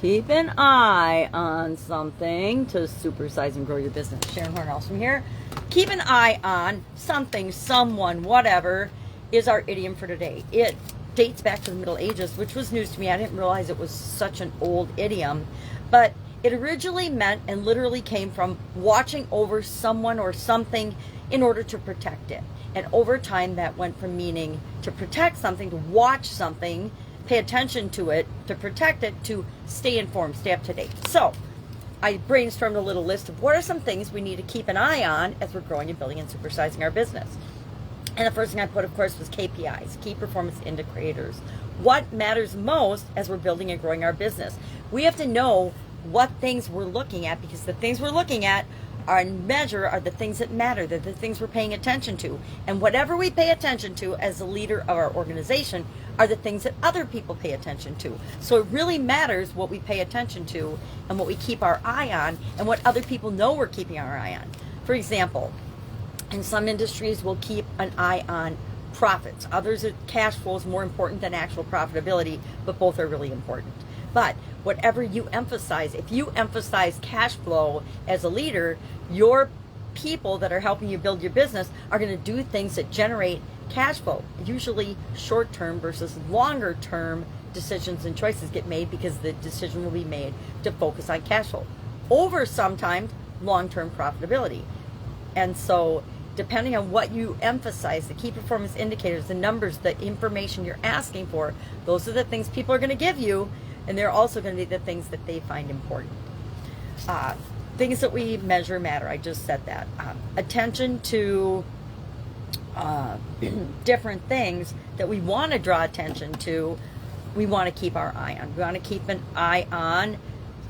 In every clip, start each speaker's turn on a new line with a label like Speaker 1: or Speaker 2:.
Speaker 1: Keep an eye on something to supersize and grow your business. Sharon Horne-Ellstrom here. Keep an eye on something, someone, whatever is our idiom for today. It dates back to the Middle Ages, which was news to me. I didn't realize it was such an old idiom, but it originally meant and literally came from watching over someone or something in order to protect it. And over time that went from meaning to protect something, to watch something, pay attention to it, to protect it, to stay informed, stay up to date. So I brainstormed a little list of what are some things we need to keep an eye on as we're growing and building and supersizing our business. And the first thing I put, of course, was KPIs, key performance indicators. What matters most as we're building and growing our business? We have to know what things we're looking at, because the things we're looking at are the things that matter. They're the things we're paying attention to. And whatever we pay attention to as the leader of our organization are the things that other people pay attention to. So it really matters what we pay attention to and what we keep our eye on and what other people know we're keeping our eye on. For example, in some industries, we'll keep an eye on profits. Others, cash flow is more important than actual profitability, but both are really important. But whatever you emphasize, if you emphasize cash flow as a leader, your people that are helping you build your business are going to do things that generate cash flow. Usually short-term versus longer-term decisions and choices get made because the decision will be made to focus on cash flow over sometimes long-term profitability. And so depending on what you emphasize, the key performance indicators, the numbers, the information you're asking for, those are the things people are going to give you, and they're also going to be the things that they find important. Things that we measure matter. I just said that. Attention to different things that we want to draw attention to, we want to keep our eye on. We want to keep an eye on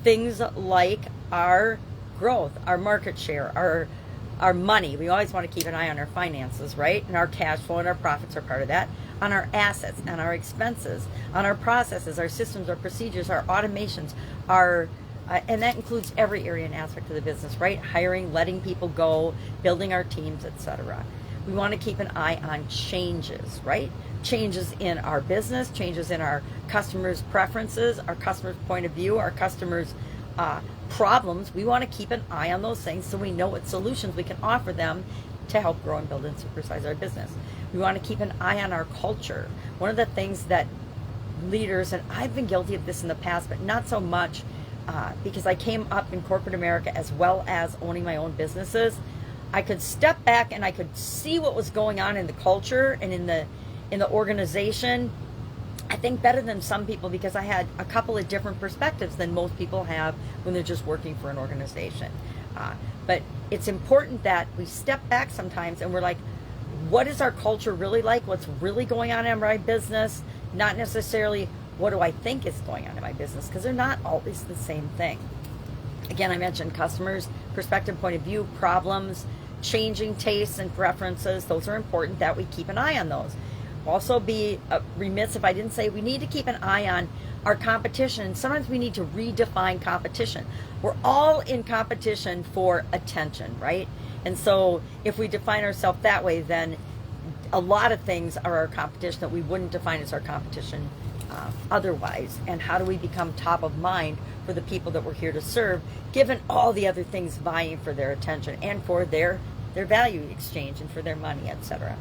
Speaker 1: things like our growth, our market share, our money. We always want to keep an eye on our finances, right? And our cash flow and our profits are part of that. On our assets and our expenses, on our processes, our systems, our procedures, our automations, and that includes every area and aspect of the business, right? Hiring, letting people go, building our teams, etc. We want to keep an eye on changes, right? Changes in our business, changes in our customers' preferences, our customers' point of view, our customers' problems. We want to keep an eye on those things so we know what solutions we can offer them to help grow and build and supersize our business. We want to keep an eye on our culture. One of the things that leaders, and I've been guilty of this in the past, but not so much because I came up in corporate America as well as owning my own businesses. I could step back and I could see what was going on in the culture and in the organization, I think better than some people, because I had a couple of different perspectives than most people have when they're just working for an organization. But it's important that we step back sometimes and we're like, what is our culture really like? What's really going on in my business? Not necessarily what do I think is going on in my business, because they're not always the same thing. Again, I mentioned customers, perspective, point of view, problems, changing tastes and preferences. Those are important that we keep an eye on those. Also be remiss if I didn't say we need to keep an eye on our competition. Sometimes we need to redefine competition. We're all in competition for attention, right? And so if we define ourselves that way, then a lot of things are our competition that we wouldn't define as our competition otherwise. And how do we become top of mind for the people that we're here to serve, given all the other things vying for their attention and for their value exchange and for their money, etc.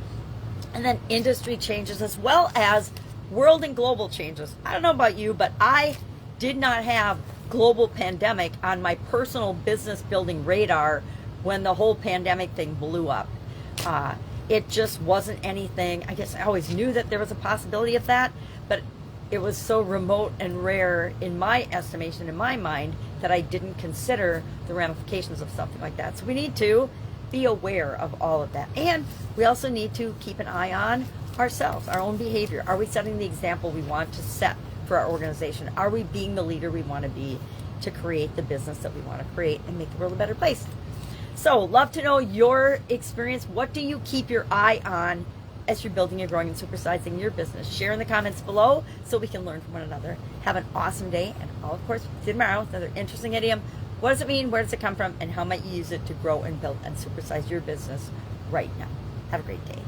Speaker 1: And then industry changes as well as world and global changes. I don't know about you, but I did not have global pandemic on my personal business building radar when the whole pandemic thing blew up. It just wasn't anything. I guess I always knew that there was a possibility of that, but it was so remote and rare in my estimation, in my mind, that I didn't consider the ramifications of something like that. So we need to be aware of all of that. And we also need to keep an eye on ourselves, our own behavior. Are we setting the example we want to set for our organization? Are we being the leader we want to be to create the business that we want to create and make the world a better place? So, love to know your experience. What do you keep your eye on as you're building and growing and supersizing your business? Share in the comments below so we can learn from one another. Have an awesome day, and I'll, of course, see you tomorrow with another interesting idiom. What does it mean? Where does it come from? And how might you use it to grow and build and supersize your business right now? Have a great day.